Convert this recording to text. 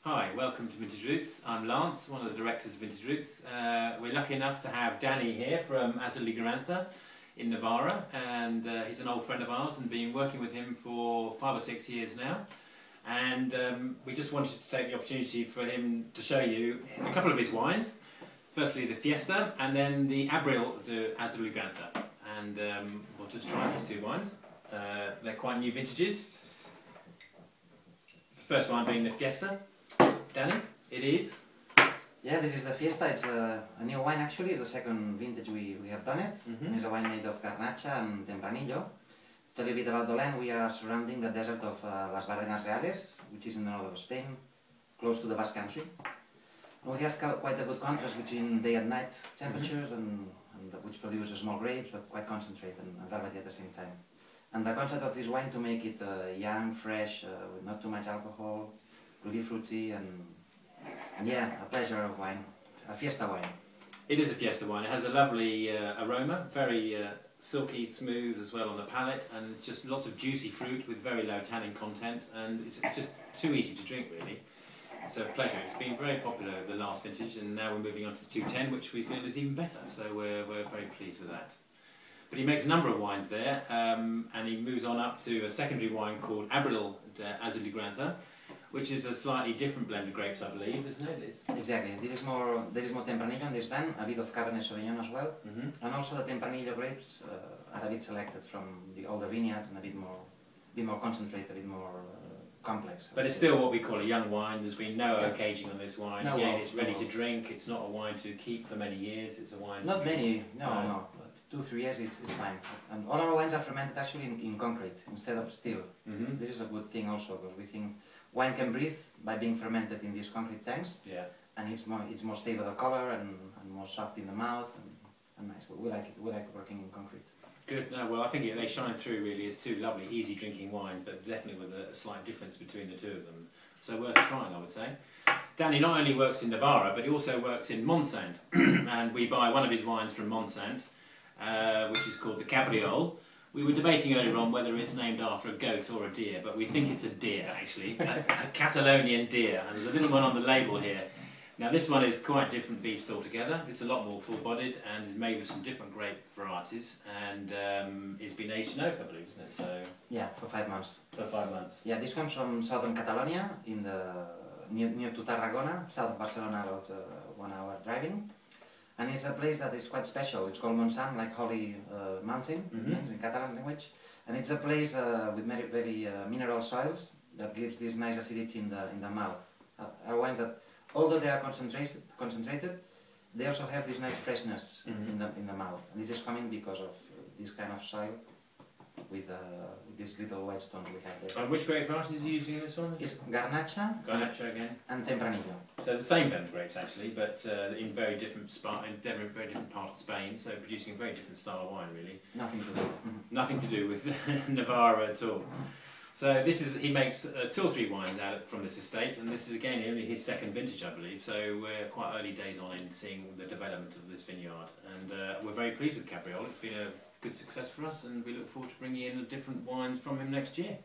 Hi, welcome to Vintage Roots. I'm Lance, one of the directors of Vintage Roots. We're lucky enough to have Dani here from Azul y Garanza in Navarra, and he's an old friend of ours and been working with him for 5 or 6 years now. And we just wanted to take the opportunity for him to show you a couple of his wines. Firstly the Fiesta and then the Abril de Azul y Garanza. And we'll just try these two wines. They're quite new vintages. The first one being the Fiesta. Dani, it is? Yeah, this is the Fiesta. It's a new wine actually. It's the second vintage we have done it. It's a wine made of Garnacha and Tempranillo. To tell you a bit about the land, we are surrounding the desert of Las Bardenas Reales, which is in the north of Spain, close to the Basque Country. And we have quite a good contrast between day and night temperatures, and which produces small grapes, but quite concentrated and velvety at the same time. And the concept of this wine to make it young, fresh, with not too much alcohol, really fruity, and yeah, a pleasure of wine, a Fiesta wine. It is a Fiesta wine. It has a lovely aroma, very silky, smooth as well on the palate, and it's just lots of juicy fruit with very low tannin content, and it's just too easy to drink really. It's a pleasure. It's been very popular the last vintage, and now we're moving on to 210, which we feel is even better, so we're very pleased with that. But he makes a number of wines there, and he moves on up to a secondary wine called Abril de Azul y Garanza, which is a slightly different blend of grapes, I believe, isn't it? Exactly. There is more Tempranillo in this blend, a bit of Cabernet Sauvignon as well, and also the Tempranillo grapes are a bit selected from the older vineyards and a bit more concentrated, a bit more complex. But it's still what we call a young wine. There's been no oak aging on this wine. No, again, it's ready to drink. It's not a wine to keep for many years. It's a wine. Not many. No. 2-3 years, it's fine. And all our wines are fermented actually in concrete instead of steel. This is a good thing also, because we think wine can breathe by being fermented in these concrete tanks. Yeah. And it's more stable the color and more soft in the mouth and nice. We like it. We like working in concrete. Good. No, well, I think they shine through really as two lovely, easy drinking wines, but definitely with a slight difference between the two of them. So worth trying, I would say. Dani not only works in Navarra, but he also works in Montsant, and we buy one of his wines from Montsant, which is called the Cabriole. We were debating earlier on whether it's named after a goat or a deer, but we think it's a deer actually, a Catalonian deer, and there's a little one on the label here. Now this one is quite different beast altogether. It's a lot more full-bodied and is made with some different grape varieties, and it's been aged in oak, I believe, isn't it? So yeah, for 5 months. For 5 months. Yeah, this comes from southern Catalonia, in near to Tarragona, south of Barcelona, about 1 hour driving. And it's a place that is quite special. It's called Montsant, like Holy Mountain, in Catalan language. And it's a place with very mineral soils that gives this nice acidity in the mouth. Are wines that, although they are concentrated, they also have this nice freshness in the mouth. And this is coming because of this kind of soil with these little white stones we have there. And which grape varieties is he using in this one? It's Garnacha. Garnacha again. And Tempranillo. So the same blend of grapes actually, but in very different part of Spain, so producing a very different style of wine really. Nothing to do. Nothing to do with Navarra at all. So he makes 2 or 3 wines out from this estate, and this is again only his second vintage, I believe. So we're quite early days on in seeing the development of this vineyard, and we're very pleased with Cabriole. It's been a good success for us, and we look forward to bringing in different wines from him next year.